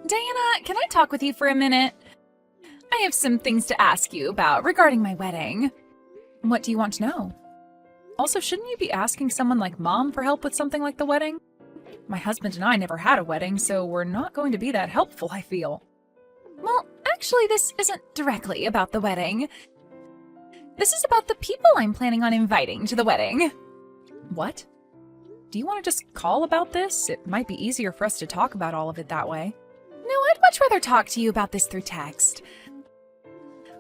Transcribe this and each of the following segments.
Diana, can I talk with you for a minute? I have some things to ask you about regarding my wedding. What do you want to know? Also, shouldn't you be asking someone like Mom for help with something like the wedding? My husband and I never had a wedding, so we're not going to be that helpful, I feel. Well, actually, this isn't directly about the wedding. This is about the people I'm planning on inviting to the wedding. What? Do you want to just call about this? It might be easier for us to talk about all of it that way. No, I'd much rather talk to you about this through text.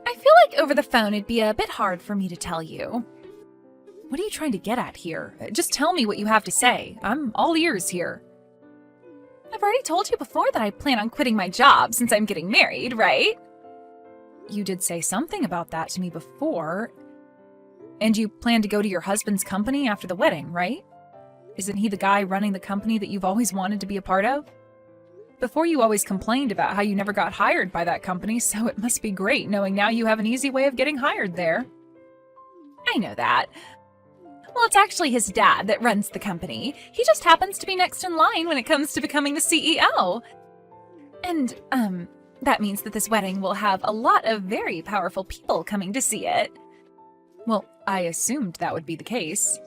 I feel like over the phone it'd be a bit hard for me to tell you. What are you trying to get at here? Just tell me what you have to say. I'm all ears here. I've already told you before that I plan on quitting my job since I'm getting married, right? You did say something about that to me before. And you plan to go to your husband's company after the wedding, right? Isn't he the guy running the company that you've always wanted to be a part of? Before you always complained about how you never got hired by that company, so it must be great knowing now you have an easy way of getting hired there. I know that. Well, it's actually his dad that runs the company. He just happens to be next in line when it comes to becoming the CEO. And, that means that this wedding will have a lot of very powerful people coming to see it. Well, I assumed that would be the case.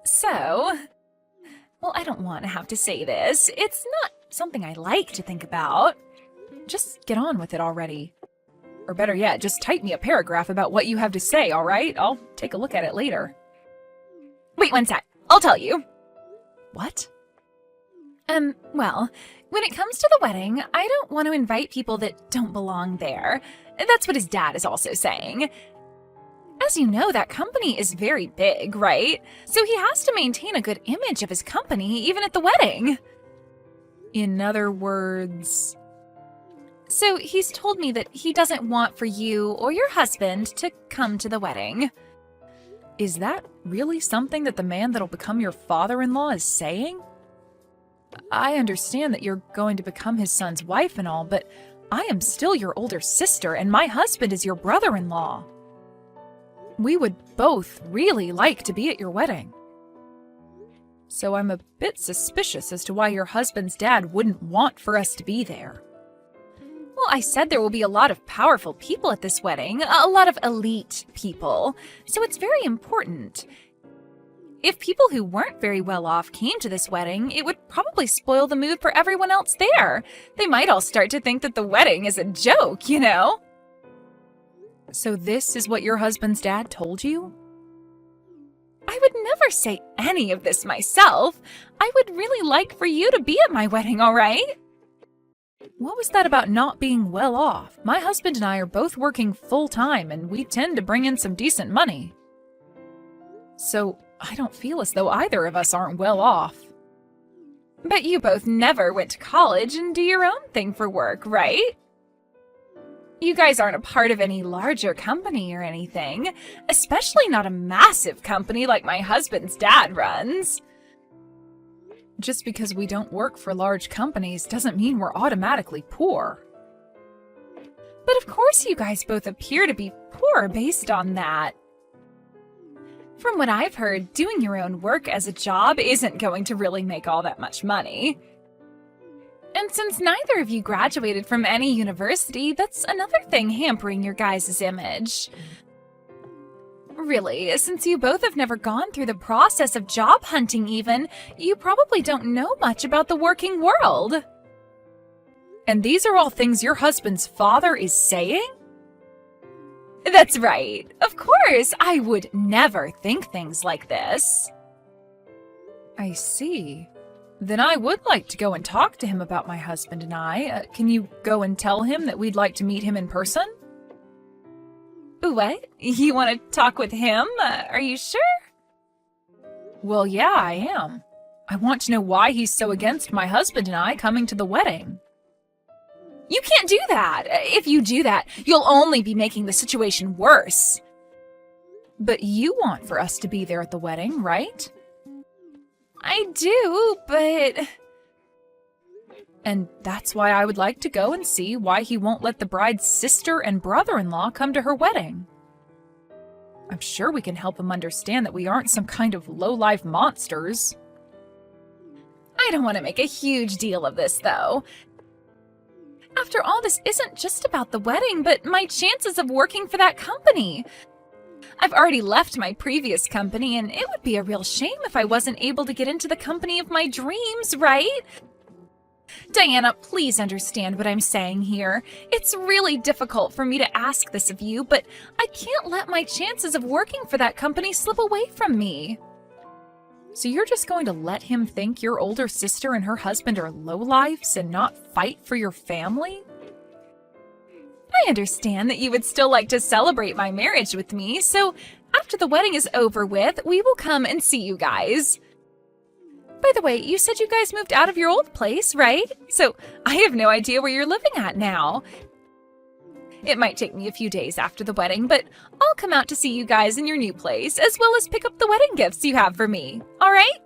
So, well, I don't want to have to say this. It's not something I like to think about. Just get on with it already. Or better yet, just type me a paragraph about what you have to say, all right? I'll take a look at it later. Wait one sec. I'll tell you. What? Well, when it comes to the wedding, I don't want to invite people that don't belong there. That's what his dad is also saying. As you know, that company is very big, right? So he has to maintain a good image of his company even at the wedding. In other words... So he's told me that he doesn't want for you or your husband to come to the wedding. Is that really something that the man that'll become your father-in-law is saying? I understand that you're going to become his son's wife and all, but I am still your older sister and my husband is your brother-in-law. We would both really like to be at your wedding. So I'm a bit suspicious as to why your husband's dad wouldn't want for us to be there. Well, I said there will be a lot of powerful people at this wedding, a lot of elite people, so it's very important. If people who weren't very well off came to this wedding, it would probably spoil the mood for everyone else there. They might all start to think that the wedding is a joke, you know? So this is what your husband's dad told you? I would never say any of this myself. I would really like for you to be at my wedding, all right? What was that about not being well off? My husband and I are both working full-time, and we tend to bring in some decent money. So I don't feel as though either of us aren't well off. But you both never went to college and do your own thing for work, right? You guys aren't a part of any larger company or anything, especially not a massive company like my husband's dad runs. Just because we don't work for large companies doesn't mean we're automatically poor. But of course you guys both appear to be poor based on that. From what I've heard, doing your own work as a job isn't going to really make all that much money. And since neither of you graduated from any university, that's another thing hampering your guys' image. Really, since you both have never gone through the process of job hunting even, you probably don't know much about the working world. And these are all things your husband's father is saying? That's right. Of course, I would never think things like this. I see. Then I would like to go and talk to him about my husband and I. Can you go and tell him that we'd like to meet him in person? What? You want to talk with him? Are you sure? Well, yeah, I am. I want to know why he's so against my husband and I coming to the wedding. You can't do that! If you do that, you'll only be making the situation worse. But you want for us to be there at the wedding, right? I do, but... And that's why I would like to go and see why he won't let the bride's sister and brother-in-law come to her wedding. I'm sure we can help him understand that we aren't some kind of low-life monsters. I don't want to make a huge deal of this, though. After all, this isn't just about the wedding, but my chances of working for that company. I've already left my previous company, and it would be a real shame if I wasn't able to get into the company of my dreams, right? Diana, please understand what I'm saying here. It's really difficult for me to ask this of you, but I can't let my chances of working for that company slip away from me. So you're just going to let him think your older sister and her husband are lowlifes and not fight for your family? I understand that you would still like to celebrate my marriage with me, so after the wedding is over with, we will come and see you guys. By the way, you said you guys moved out of your old place, right? So I have no idea where you're living at now. It might take me a few days after the wedding, but I'll come out to see you guys in your new place, as well as pick up the wedding gifts you have for me, all right?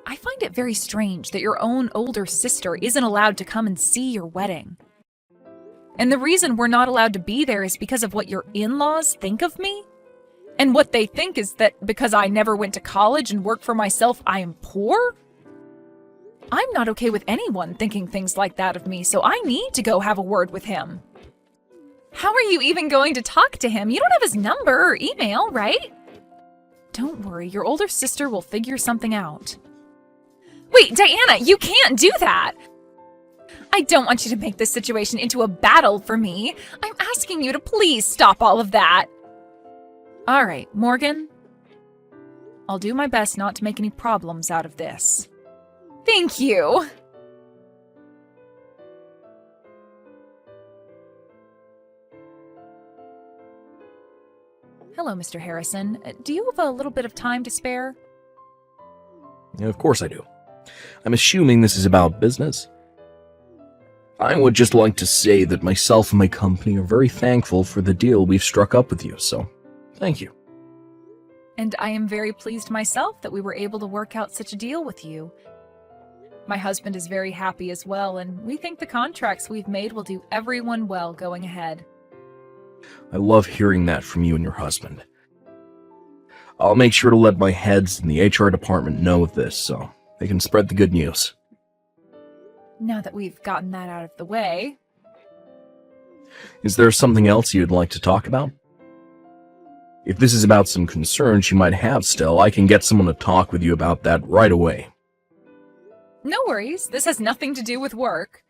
I find it very strange that your own older sister isn't allowed to come and see your wedding. And the reason we're not allowed to be there is because of what your in-laws think of me? And what they think is that because I never went to college and worked for myself, I am poor? I'm not okay with anyone thinking things like that of me, so I need to go have a word with him. How are you even going to talk to him? You don't have his number or email, right? Don't worry, your older sister will figure something out. Wait, Diana, you can't do that! I don't want you to make this situation into a battle for me. I'm asking you to please stop all of that. All right, Morgan. I'll do my best not to make any problems out of this. Thank you. Hello, Mr. Harrison. Do you have a little bit of time to spare? Yeah, of course I do. I'm assuming this is about business. I would just like to say that myself and my company are very thankful for the deal we've struck up with you, so thank you. And I am very pleased myself that we were able to work out such a deal with you. My husband is very happy as well, and we think the contracts we've made will do everyone well going ahead. I love hearing that from you and your husband. I'll make sure to let my heads in the HR department know of this, so they can spread the good news. Now that we've gotten that out of the way... Is there something else you'd like to talk about? If this is about some concerns you might have still, I can get someone to talk with you about that right away. No worries, this has nothing to do with work.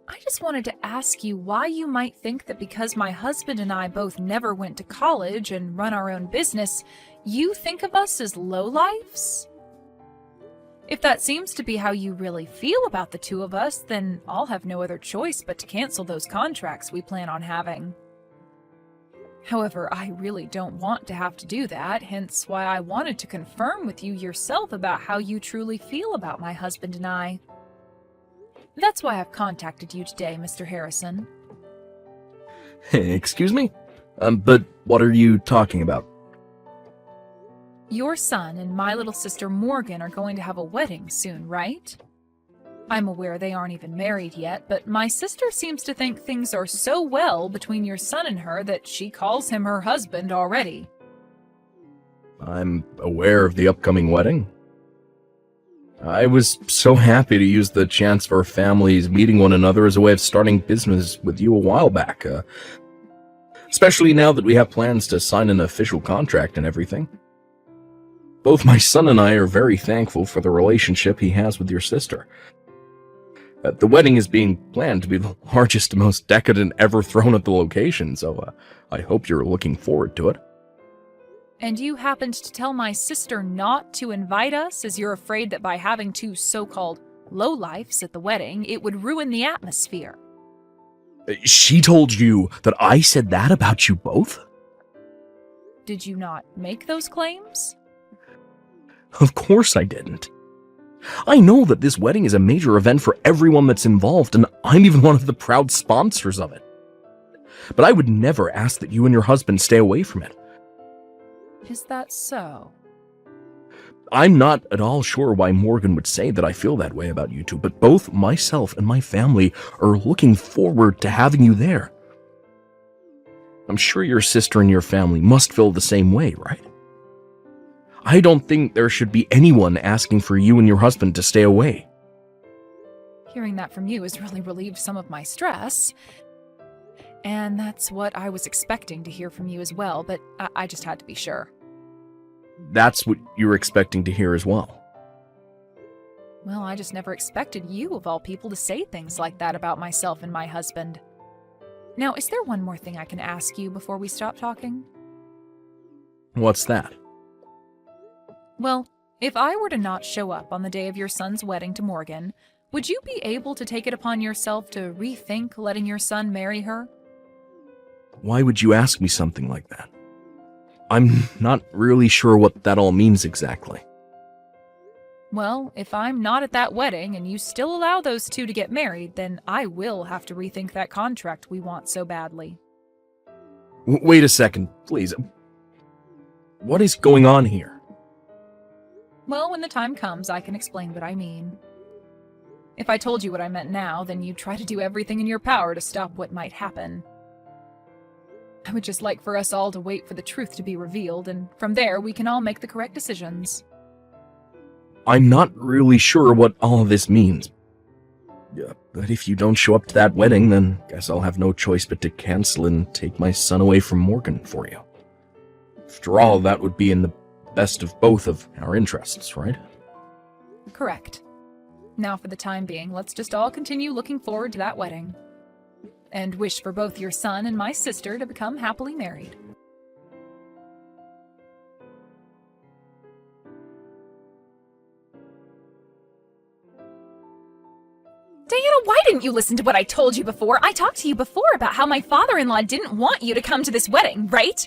I just wanted to ask you why you might think that because my husband and I both never went to college and run our own business, you think of us as lowlifes? If that seems to be how you really feel about the two of us, then I'll have no other choice but to cancel those contracts we plan on having. However, I really don't want to have to do that, hence why I wanted to confirm with you yourself about how you truly feel about my husband and I. That's why I've contacted you today, Mr. Harrison. Excuse me? But what are you talking about? Your son and my little sister Morgan are going to have a wedding soon, right? I'm aware they aren't even married yet, but my sister seems to think things are so well between your son and her that she calls him her husband already. I'm aware of the upcoming wedding. I was so happy to use the chance of our families meeting one another as a way of starting business with you a while back, especially now that we have plans to sign an official contract and everything. Both my son and I are very thankful for the relationship he has with your sister. The wedding is being planned to be the largest and most decadent ever thrown at the location, so I hope you're looking forward to it. And you happened to tell my sister not to invite us as you're afraid that by having two so-called lowlifes at the wedding, it would ruin the atmosphere. She told you that I said that about you both? Did you not make those claims? Of course I didn't. I know that this wedding is a major event for everyone that's involved, and I'm even one of the proud sponsors of it. But I would never ask that you and your husband stay away from it. Is that so? I'm not at all sure why Morgan would say that I feel that way about you two, but both myself and my family are looking forward to having you there. I'm sure your sister and your family must feel the same way, right? I don't think there should be anyone asking for you and your husband to stay away. Hearing that from you has really relieved some of my stress. And that's what I was expecting to hear from you as well, but I just had to be sure. That's what you were expecting to hear as well. Well, I just never expected you, of all people, to say things like that about myself and my husband. Now, is there one more thing I can ask you before we stop talking? What's that? Well, if I were to not show up on the day of your son's wedding to Morgan, would you be able to take it upon yourself to rethink letting your son marry her? Why would you ask me something like that? I'm not really sure what that all means exactly. Well, if I'm not at that wedding and you still allow those two to get married, then I will have to rethink that contract we want so badly. Wait a second, please. What is going on here? Well, when the time comes, I can explain what I mean. If I told you what I meant now, then you'd try to do everything in your power to stop what might happen. I would just like for us all to wait for the truth to be revealed, and from there we can all make the correct decisions. I'm not really sure what all of this means. But if you don't show up to that wedding, then guess I'll have no choice but to cancel and take my son away from Morgan for you. After all, that would be in the best of both of our interests, right? Correct. Now, for the time being, let's just all continue looking forward to that wedding. And wish for both your son and my sister to become happily married. Diana, why didn't you listen to what I told you before? I talked to you before about how my father-in-law didn't want you to come to this wedding, right?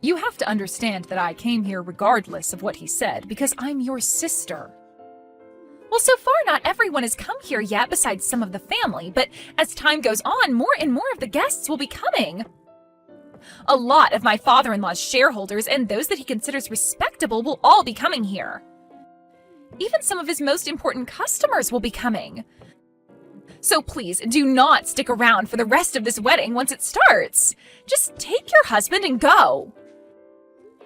You have to understand that I came here regardless of what he said, because I'm your sister. Well, so far not everyone has come here yet besides some of the family, but as time goes on, more and more of the guests will be coming. A lot of my father-in-law's shareholders and those that he considers respectable will all be coming here. Even some of his most important customers will be coming. So please, do not stick around for the rest of this wedding once it starts. Just take your husband and go.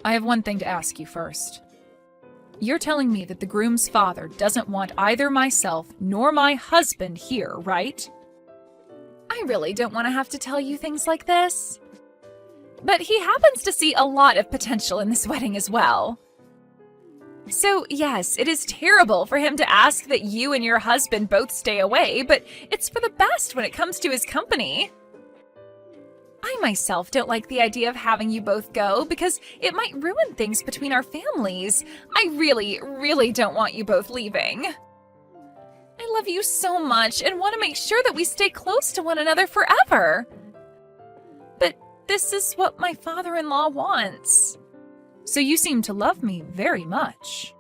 I have one thing to ask you first. You're telling me that the groom's father doesn't want either myself nor my husband here, right? I really don't want to have to tell you things like this. But he happens to see a lot of potential in this wedding as well. So yes, it is terrible for him to ask that you and your husband both stay away, but it's for the best when it comes to his company. I myself don't like the idea of having you both go because it might ruin things between our families. I really, really don't want you both leaving. I love you so much and want to make sure that we stay close to one another forever. But this is what my father-in-law wants. So you seem to love me very much.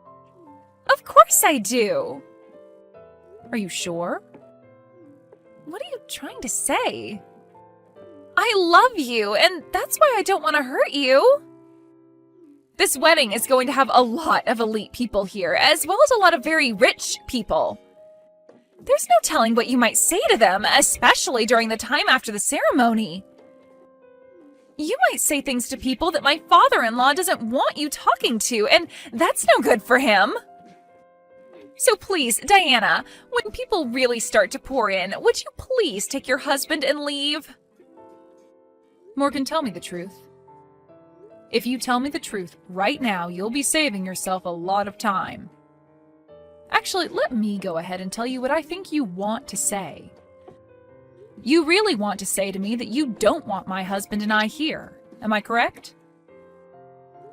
Of course I do. Are you sure? What are you trying to say? I love you, and that's why I don't want to hurt you. This wedding is going to have a lot of elite people here, as well as a lot of very rich people. There's no telling what you might say to them, especially during the time after the ceremony. You might say things to people that my father-in-law doesn't want you talking to, and that's no good for him. So please, Diana, when people really start to pour in, would you please take your husband and leave? Morgan, tell me the truth. If you tell me the truth right now, you'll be saving yourself a lot of time. Actually, let me go ahead and tell you what I think you want to say. You really want to say to me that you don't want my husband and I here. Am I correct?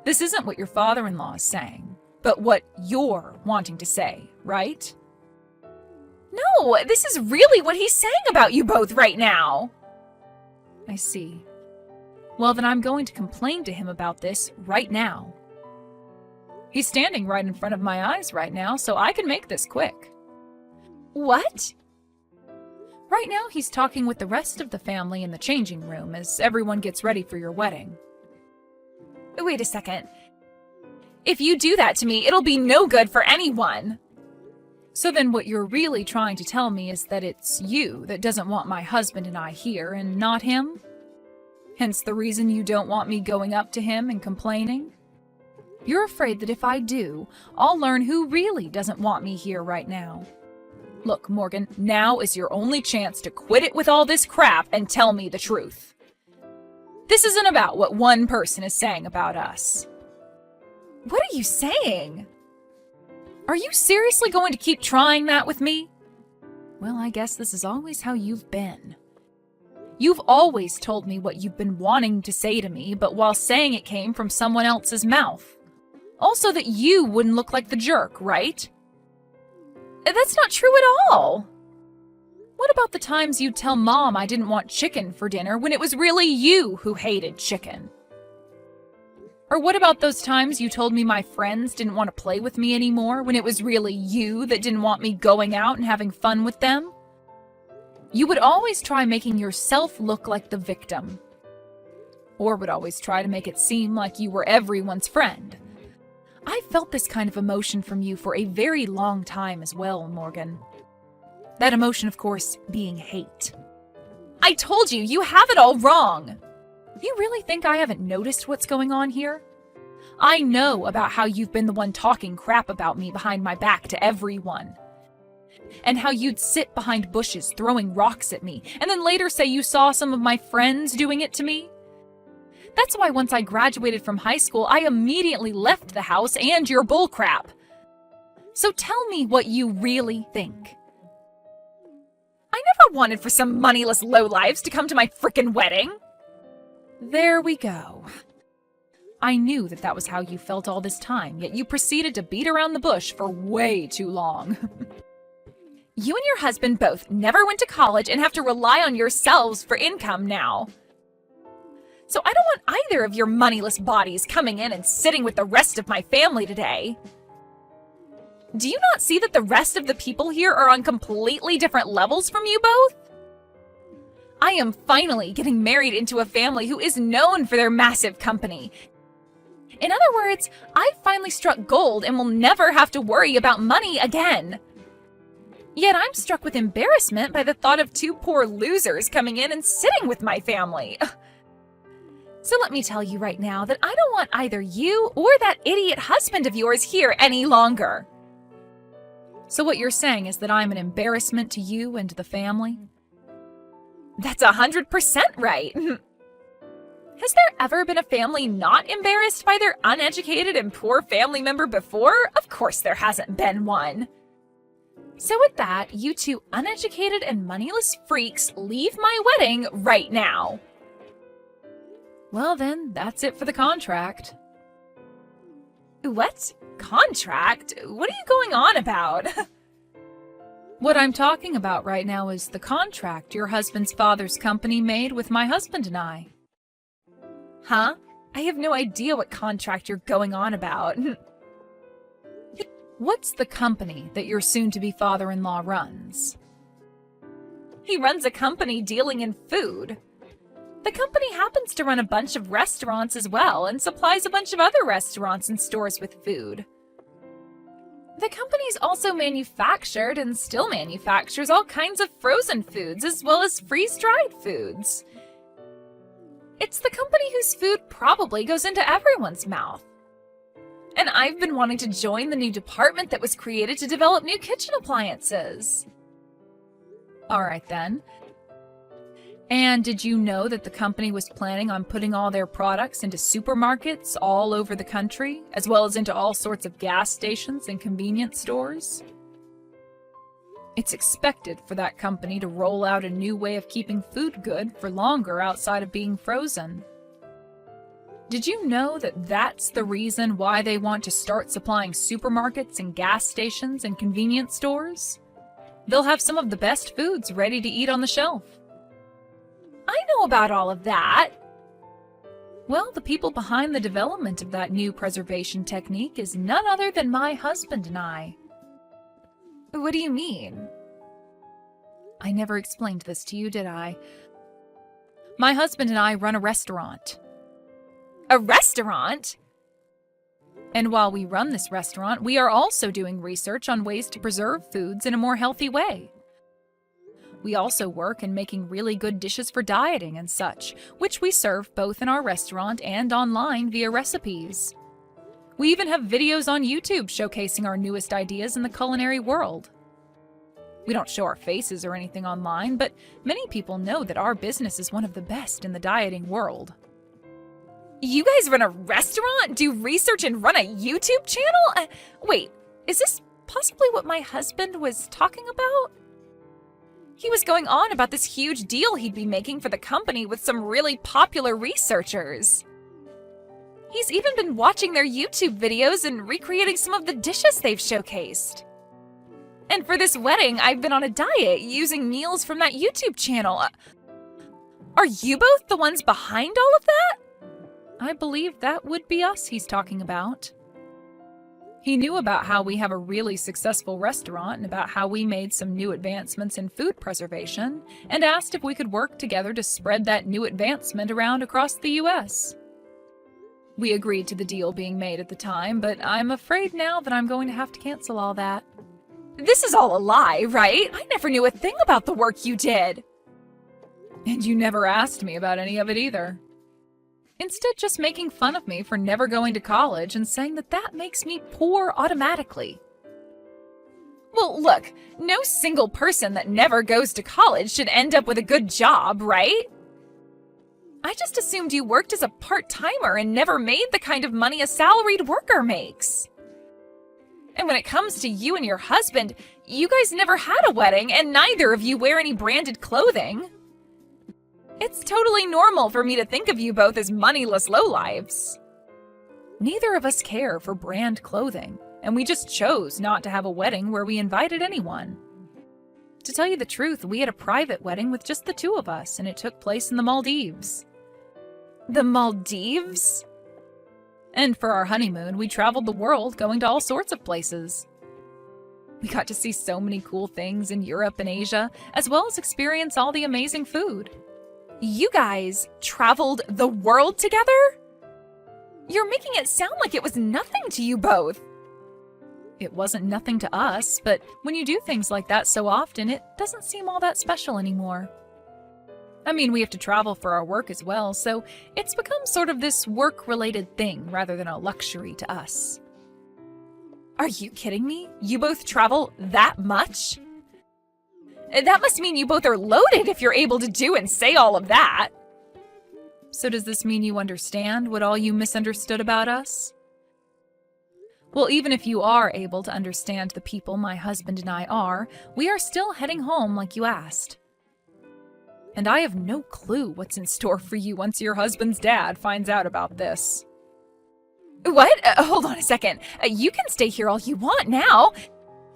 This isn't what your father-in-law is saying, but what you're wanting to say, right? No, this is really what he's saying about you both right now. I see. Well, then I'm going to complain to him about this right now. He's standing right in front of my eyes right now, so I can make this quick. What? Right now, he's talking with the rest of the family in the changing room as everyone gets ready for your wedding. Wait a second. If you do that to me, it'll be no good for anyone. So then what you're really trying to tell me is that it's you that doesn't want my husband and I here and not him? Hence the reason you don't want me going up to him and complaining? You're afraid that if I do, I'll learn who really doesn't want me here right now. Look, Morgan, now is your only chance to quit it with all this crap and tell me the truth. This isn't about what one person is saying about us. What are you saying? Are you seriously going to keep trying that with me? Well, I guess this is always how you've been. You've always told me what you've been wanting to say to me, but while saying it came from someone else's mouth. Also that you wouldn't look like the jerk, right? That's not true at all. What about the times you'd tell Mom I didn't want chicken for dinner when it was really you who hated chicken? Or what about those times you told me my friends didn't want to play with me anymore when it was really you that didn't want me going out and having fun with them? You would always try making yourself look like the victim. Or would always try to make it seem like you were everyone's friend. I felt this kind of emotion from you for a very long time as well, Morgan. That emotion, of course, being hate. I told you, you have it all wrong! You really think I haven't noticed what's going on here? I know about how you've been the one talking crap about me behind my back to everyone. And how you'd sit behind bushes throwing rocks at me, and then later say you saw some of my friends doing it to me. That's why once I graduated from high school, I immediately left the house and your bullcrap. So tell me what you really think. I never wanted for some moneyless lowlives to come to my frickin' wedding. There we go. I knew that was how you felt all this time, yet you proceeded to beat around the bush for way too long. You and your husband both never went to college and have to rely on yourselves for income now. So I don't want either of your moneyless bodies coming in and sitting with the rest of my family today. Do you not see that the rest of the people here are on completely different levels from you both? I am finally getting married into a family who is known for their massive company. In other words, I've finally struck gold and will never have to worry about money again. Yet I'm struck with embarrassment by the thought of two poor losers coming in and sitting with my family. So let me tell you right now that I don't want either you or that idiot husband of yours here any longer. So what you're saying is that I'm an embarrassment to you and to the family? That's 100% right. Has there ever been a family not embarrassed by their uneducated and poor family member before? Of course there hasn't been one. So with that, you two uneducated and moneyless freaks leave my wedding right now. Well then, that's it for the contract. What? Contract? What are you going on about? What I'm talking about right now is the contract your husband's father's company made with my husband and I. Huh? I have no idea what contract you're going on about. What's the company that your soon-to-be father-in-law runs? He runs a company dealing in food. The company happens to run a bunch of restaurants as well and supplies a bunch of other restaurants and stores with food. The company's also manufactured and still manufactures all kinds of frozen foods as well as freeze-dried foods. It's the company whose food probably goes into everyone's mouth. And I've been wanting to join the new department that was created to develop new kitchen appliances. All right then. And did you know that the company was planning on putting all their products into supermarkets all over the country, as well as into all sorts of gas stations and convenience stores? It's expected for that company to roll out a new way of keeping food good for longer outside of being frozen. Did you know that that's the reason why they want to start supplying supermarkets and gas stations and convenience stores? They'll have some of the best foods ready to eat on the shelf. I know about all of that. Well, the people behind the development of that new preservation technique is none other than my husband and I. What do you mean? I never explained this to you, did I? My husband and I run a restaurant. A restaurant? And while we run this restaurant, we are also doing research on ways to preserve foods in a more healthy way. We also work in making really good dishes for dieting and such, which we serve both in our restaurant and online via recipes. We even have videos on YouTube showcasing our newest ideas in the culinary world. We don't show our faces or anything online, but many people know that our business is one of the best in the dieting world. You guys run a restaurant, do research, and run a YouTube channel? Wait, is this possibly what my husband was talking about? He was going on about this huge deal he'd be making for the company with some really popular researchers. He's even been watching their YouTube videos and recreating some of the dishes they've showcased. And for this wedding, I've been on a diet using meals from that YouTube channel. Are you both the ones behind all of that? I believe that would be us he's talking about. He knew about how we have a really successful restaurant and about how we made some new advancements in food preservation, and asked if we could work together to spread that new advancement around across the US. We agreed to the deal being made at the time, but I'm afraid now that I'm going to have to cancel all that. This is all a lie, right? I never knew a thing about the work you did. And you never asked me about any of it either. Instead, just making fun of me for never going to college and saying that that makes me poor automatically. Well, look, no single person that never goes to college should end up with a good job, right? I just assumed you worked as a part-timer and never made the kind of money a salaried worker makes. And when it comes to you and your husband, you guys never had a wedding and neither of you wear any branded clothing. It's totally normal for me to think of you both as moneyless lowlifes. Neither of us care for brand clothing, and we just chose not to have a wedding where we invited anyone. To tell you the truth, we had a private wedding with just the two of us, and it took place in the Maldives. The Maldives? And for our honeymoon, we traveled the world, going to all sorts of places. We got to see so many cool things in Europe and Asia, as well as experience all the amazing food. You guys traveled the world together? You're making it sound like it was nothing to you both. It wasn't nothing to us, but when you do things like that so often, it doesn't seem all that special anymore. I mean, we have to travel for our work as well, so it's become sort of this work-related thing rather than a luxury to us. Are you kidding me? You both travel that much? That must mean you both are loaded if you're able to do and say all of that. So does this mean you understand what all you misunderstood about us? Well, even if you are able to understand the people my husband and I are, we are still heading home like you asked. And I have no clue what's in store for you once your husband's dad finds out about this. What? Hold on a second. You can stay here all you want now.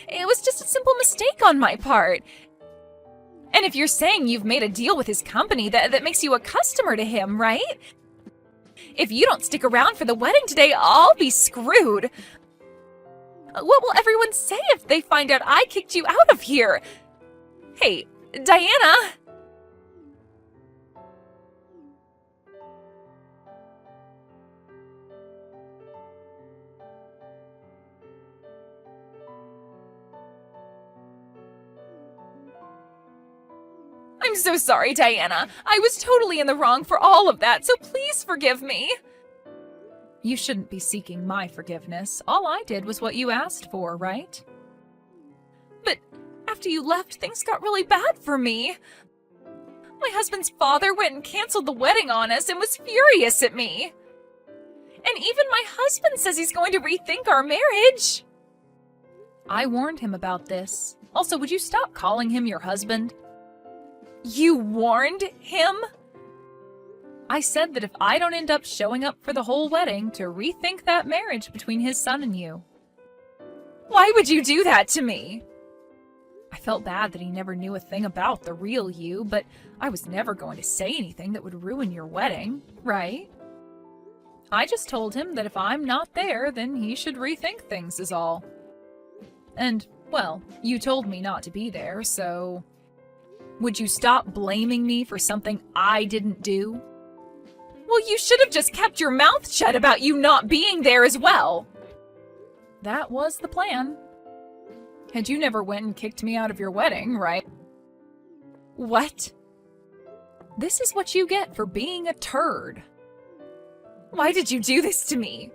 It was just a simple mistake on my part. And if you're saying you've made a deal with his company, that makes you a customer to him, right? If you don't stick around for the wedding today, I'll be screwed. What will everyone say if they find out I kicked you out of here? Hey, Diana! I'm so sorry, Diana. I was totally in the wrong for all of that, so please forgive me. You shouldn't be seeking my forgiveness. All I did was what you asked for, right? But after you left, things got really bad for me. My husband's father went and canceled the wedding on us and was furious at me. And even my husband says he's going to rethink our marriage. I warned him about this. Also, would you stop calling him your husband? You warned him? I said that if I don't end up showing up for the whole wedding, to rethink that marriage between his son and you. Why would you do that to me? I felt bad that he never knew a thing about the real you, but I was never going to say anything that would ruin your wedding, right? I just told him that if I'm not there, then he should rethink things is all. And, well, you told me not to be there, so... Would you stop blaming me for something I didn't do? Well, you should have just kept your mouth shut about you not being there as well. That was the plan. And you never went and kicked me out of your wedding, right? What? This is what you get for being a turd. Why did you do this to me?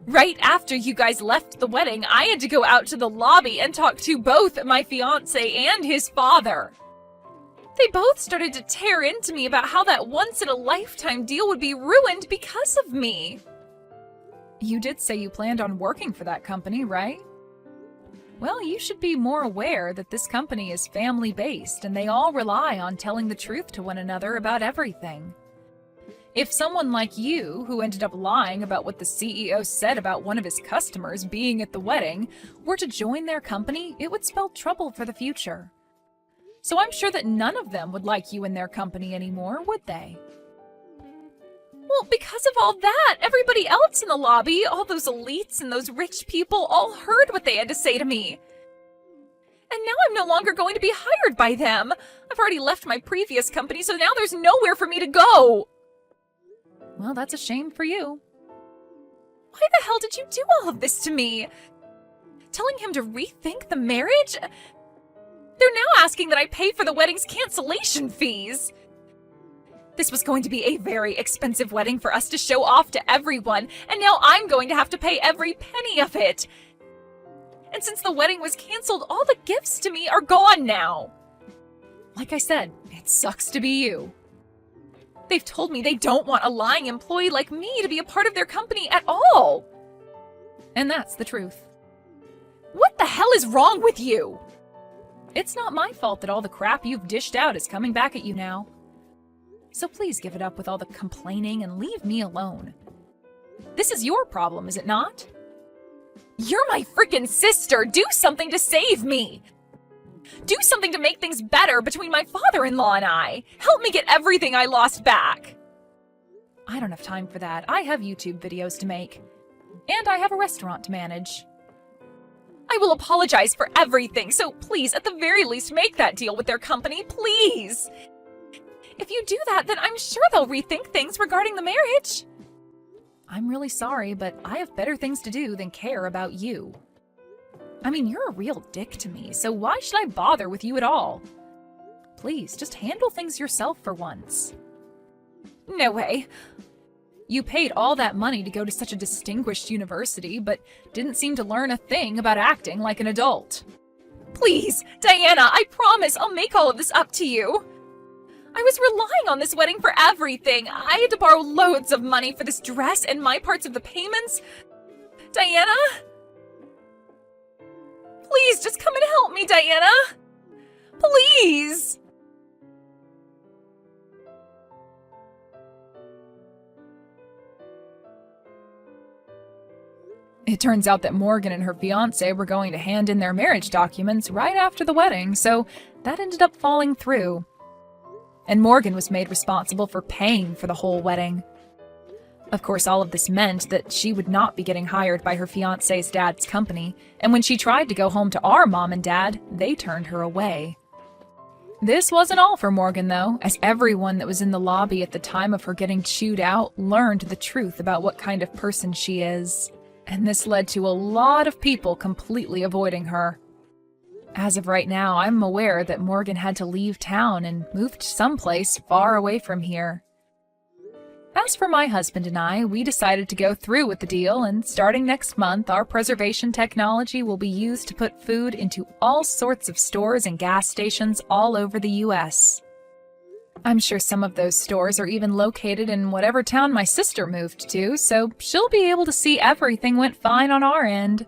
Right after you guys left the wedding, I had to go out to the lobby and talk to both my fiancé and his father. They both started to tear into me about how that once-in-a-lifetime deal would be ruined because of me. You did say you planned on working for that company, right? Well, you should be more aware that this company is family-based and they all rely on telling the truth to one another about everything. If someone like you, who ended up lying about what the CEO said about one of his customers being at the wedding, were to join their company, it would spell trouble for the future. So I'm sure that none of them would like you in their company anymore, would they? Well, because of all that, everybody else in the lobby, all those elites and those rich people, all heard what they had to say to me. And now I'm no longer going to be hired by them. I've already left my previous company, so now there's nowhere for me to go. Well, that's a shame for you. Why the hell did you do all of this to me? Telling him to rethink the marriage? They're now asking that I pay for the wedding's cancellation fees. This was going to be a very expensive wedding for us to show off to everyone, and now I'm going to have to pay every penny of it. And since the wedding was canceled, all the gifts to me are gone now. Like I said, it sucks to be you. They've told me they don't want a lying employee like me to be a part of their company at all. And that's the truth. What the hell is wrong with you? It's not my fault that all the crap you've dished out is coming back at you now. So please give it up with all the complaining and leave me alone. This is your problem, is it not? You're my freaking sister! Do something to save me! Do something to make things better between my father-in-law and I! Help me get everything I lost back! I don't have time for that. I have YouTube videos to make. And I have a restaurant to manage. I will apologize for everything, so please, at the very least, make that deal with their company, please! If you do that, then I'm sure they'll rethink things regarding the marriage. I'm really sorry, but I have better things to do than care about you. I mean, you're a real dick to me, so why should I bother with you at all? Please, just handle things yourself for once. No way. You paid all that money to go to such a distinguished university, but didn't seem to learn a thing about acting like an adult. Please, Diana, I promise I'll make all of this up to you. I was relying on this wedding for everything. I had to borrow loads of money for this dress and my parts of the payments. Diana? Please, just come and help me, Diana! Please! It turns out that Morgan and her fiancé were going to hand in their marriage documents right after the wedding, so that ended up falling through. And Morgan was made responsible for paying for the whole wedding. Of course, all of this meant that she would not be getting hired by her fiancé's dad's company, and when she tried to go home to our mom and dad, they turned her away. This wasn't all for Morgan, though, as everyone that was in the lobby at the time of her getting chewed out learned the truth about what kind of person she is. And this led to a lot of people completely avoiding her. As of right now, I'm aware that Morgan had to leave town and moved someplace far away from here. As for my husband and I, we decided to go through with the deal, and starting next month, our preservation technology will be used to put food into all sorts of stores and gas stations all over the US. I'm sure some of those stores are even located in whatever town my sister moved to, so she'll be able to see everything went fine on our end.